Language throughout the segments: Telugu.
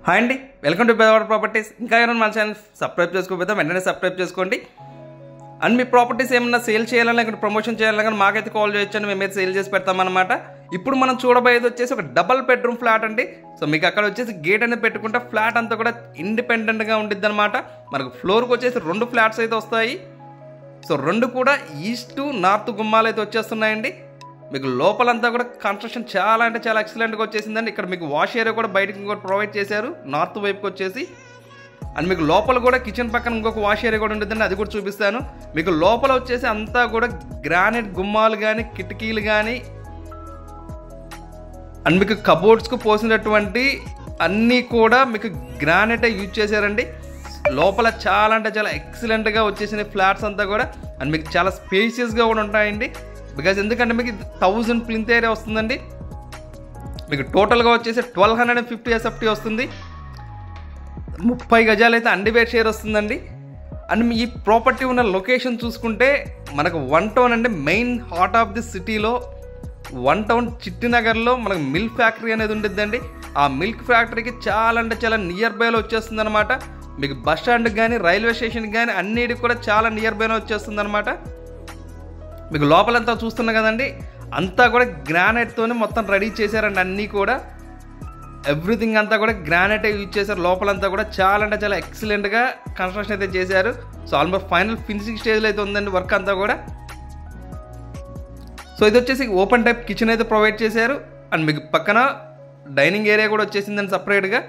హాయ్ అండి, వెల్కమ్ టు బెదవాడ ప్రాపర్టీస్. ఇంకా ఎవరైనా మన ఛానల్ సబ్స్క్రైబ్ చేసుకోకపోతే వెంటనే సబ్స్క్రైబ్ చేసుకోండి. అండ్ మీ ప్రాపర్టీస్ ఏమన్నా సేల్ చేయాలన్నా లేకపోతే ప్రమోషన్ చేయాలన్నా కానీ మాకైతే కాల్ చేయొచ్చండి, మేమైతే సేల్ చేసి పెడతామన్నమాట. ఇప్పుడు మనం చూడబోయేది వచ్చేసి ఒక డబల్ బెడ్రూమ్ ఫ్లాట్ అండి. సో మీకు అక్కడ వచ్చేసి గేట్ అనేది పెట్టుకుంటే ఫ్లాట్ అంతా కూడా ఇండిపెండెంట్గా ఉండిద్ది అనమాట. మనకు ఫ్లోర్కి వచ్చేసి 2 ఫ్లాట్స్ అయితే వస్తాయి. సో 2 కూడా ఈస్ట్ నార్త్ గుమ్మాలు అయితే వచ్చేస్తున్నాయండి. మీకు లోపలంతా కూడా కన్స్ట్రక్షన్ చాలా అంటే చాలా ఎక్సలెంట్గా వచ్చేసిందండి. ఇక్కడ మీకు వాష్ ఏరియా కూడా బయటకి ఇంకోటి ప్రొవైడ్ చేశారు నార్త్ వైపుకి వచ్చేసి. అండ్ మీకు లోపల కూడా కిచెన్ పక్కన ఇంకొక వాష్ ఏరియా కూడా ఉంటుందండి, అది కూడా చూపిస్తాను. మీకు లోపల వచ్చేసి అంతా కూడా గ్రానైట్ గుమ్మాలు కానీ కిటికీలు కానీ అండ్ మీకు కబోర్డ్స్కు పోసినటువంటి అన్నీ కూడా మీకు గ్రానైటే యూజ్ చేశారండి. లోపల చాలా అంటే చాలా ఎక్సలెంట్గా వచ్చేసిన ఫ్లాట్స్ అంతా కూడా. అండ్ మీకు చాలా స్పేషియస్గా కూడా ఉంటాయండి. బికాజ్ ఎందుకంటే మీకు 1000 ప్లింత్ ఏరియా వస్తుందండి. మీకు టోటల్గా వచ్చేసి 1250 SFT వస్తుంది. 30 గజాలు అయితే అన్డివైడ్ షేర్ వస్తుందండి. అండ్ మీ ఈ ప్రాపర్టీ ఉన్న లొకేషన్ చూసుకుంటే మనకు 1 టౌన్ అంటే మెయిన్ హార్ట్ ఆఫ్ ది సిటీలో 1 టౌన్ చిట్టినగర్లో మనకు మిల్క్ ఫ్యాక్టరీ అనేది ఉండిద్దండి. ఆ మిల్క్ ఫ్యాక్టరీకి చాలా అంటే చాలా నియర్ బైలో వచ్చేస్తుంది అనమాట. మీకు బస్ స్టాండ్కి కానీ రైల్వే స్టేషన్కి కానీ అన్నిటికి కూడా చాలా నియర్ బైలో వచ్చేస్తుంది అనమాట. మీకు లోపలంతా చూస్తున్నా కదండి, అంతా కూడా గ్రానైట్తోనే మొత్తం రెడీ చేశారండి. అన్నీ కూడా ఎవ్రీథింగ్ అంతా కూడా గ్రానైటే యూజ్ చేశారు. లోపలంతా కూడా చాలా అంటే చాలా ఎక్సలెంట్గా కన్స్ట్రక్షన్ అయితే చేశారు. సో ఆల్మోస్ట్ ఫైనల్ ఫినిషింగ్ స్టేజ్లో అయితే ఉందండి వర్క్ అంతా కూడా. సో ఇది వచ్చేసి ఓపెన్ టైప్ కిచెన్ అయితే ప్రొవైడ్ చేశారు. అండ్ మీకు పక్కన డైనింగ్ ఏరియా కూడా వచ్చేసిందండి సపరేట్గా.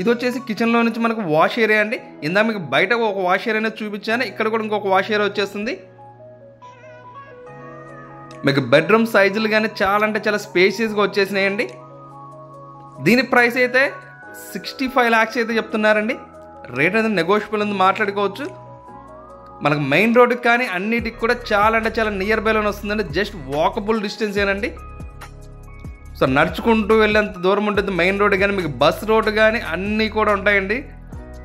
ఇది వచ్చేసి కిచెన్లో నుంచి మనకు వాష్ ఏరియా అండి. ఇందాక మీకు బయట ఒక వాష్ ఏరియా అనేది చూపించాను, ఇక్కడ కూడా ఇంకొక వాష్ ఏరియా వచ్చేస్తుంది. మీకు బెడ్రూమ్ సైజులు కానీ చాలా అంటే చాలా స్పేషియస్గా వచ్చేసినాయండి. దీని ప్రైస్ అయితే 65 lakhs అయితే చెప్తున్నారండి. రేట్ అనేది నెగోషియబుల్ ఉంది, మాట్లాడుకోవచ్చు. మనకు మెయిన్ రోడ్డుకి కానీ అన్నిటికి కూడా చాలా అంటే చాలా నియర్ బైలోనే వస్తుందండి. జస్ట్ వాకబుల్ డిస్టెన్స్ ఏనండి. సో నడుచుకుంటూ వెళ్ళేంత దూరం ఉంటుంది మెయిన్ రోడ్డు కానీ. మీకు బస్ రోడ్డు కానీ అన్నీ కూడా ఉంటాయండి.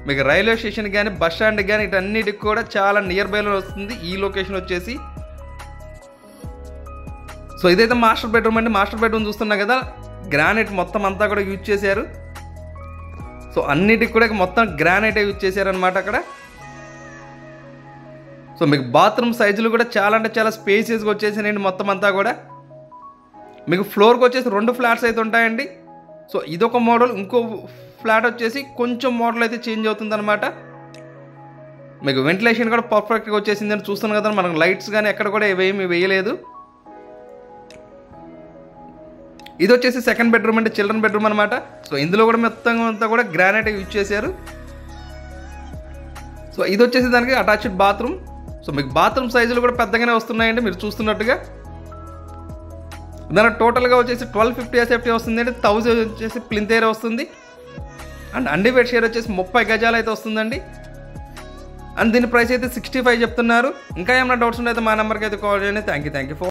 మీకు రైల్వే స్టేషన్ కానీ బస్ స్టాండ్ కానీ ఇటన్నిటికి కూడా చాలా నియర్ బైలో వస్తుంది ఈ లొకేషన్ వచ్చేసి. సో ఇదైతే మాస్టర్ బెడ్రూమ్ అండి. మాస్టర్ బెడ్రూమ్ చూస్తున్నా కదా, గ్రానైట్ మొత్తం అంతా కూడా యూజ్ చేశారు. సో అన్నిటికి కూడా మొత్తం గ్రానైటే యూజ్ చేశారనమాట అక్కడ. సో మీకు బాత్రూమ్ సైజులు కూడా చాలా అంటే చాలా స్పేసియస్గా వచ్చేసాయండి మొత్తం అంతా కూడా. మీకు ఫ్లోర్కి వచ్చేసి 2 ఫ్లాట్స్ అయితే ఉంటాయండి. సో ఇదొక మోడల్, ఇంకో ఫ్లాట్ వచ్చేసి కొంచెం మోడల్ అయితే చేంజ్ అవుతుంది అనమాట. మీకు వెంటిలేషన్ కూడా పర్ఫెక్ట్గా వచ్చేసిందని చూస్తున్నాం కదా. మనకు లైట్స్ కానీ ఎక్కడ కూడా ఏమీ వేయలేదు. ఇది వచ్చేసి సెకండ్ బెడ్రూమ్ అంటే చిల్డ్రన్ బెడ్రూమ్ అనమాట. సో ఇందులో కూడా మొత్తం అంతా కూడా గ్రానైట్ యూజ్ చేశారు. సో ఇది వచ్చేసి దానికి అటాచ్డ్ బాత్రూమ్. సో మీకు బాత్రూమ్ సైజులు కూడా పెద్దగానే వస్తున్నాయండి మీరు చూస్తున్నట్టుగా. దాని టోటల్గా వచ్చేసి 1250 SFT వస్తుంది అండి. 1000 వచ్చేసి ప్లింత్ ఏరియా వస్తుంది. అండ్ అన్డివైడ్ షేర్ వచ్చేసి 30 గజాలు అయితే వస్తుందండి. అండ్ దీని ప్రైస్ అయితే 65 చెప్తున్నారు. ఇంకా ఏమైనా డౌట్స్ ఉంటే మా నెంబర్కి అయితే కాల్ చేయండి. Thank you for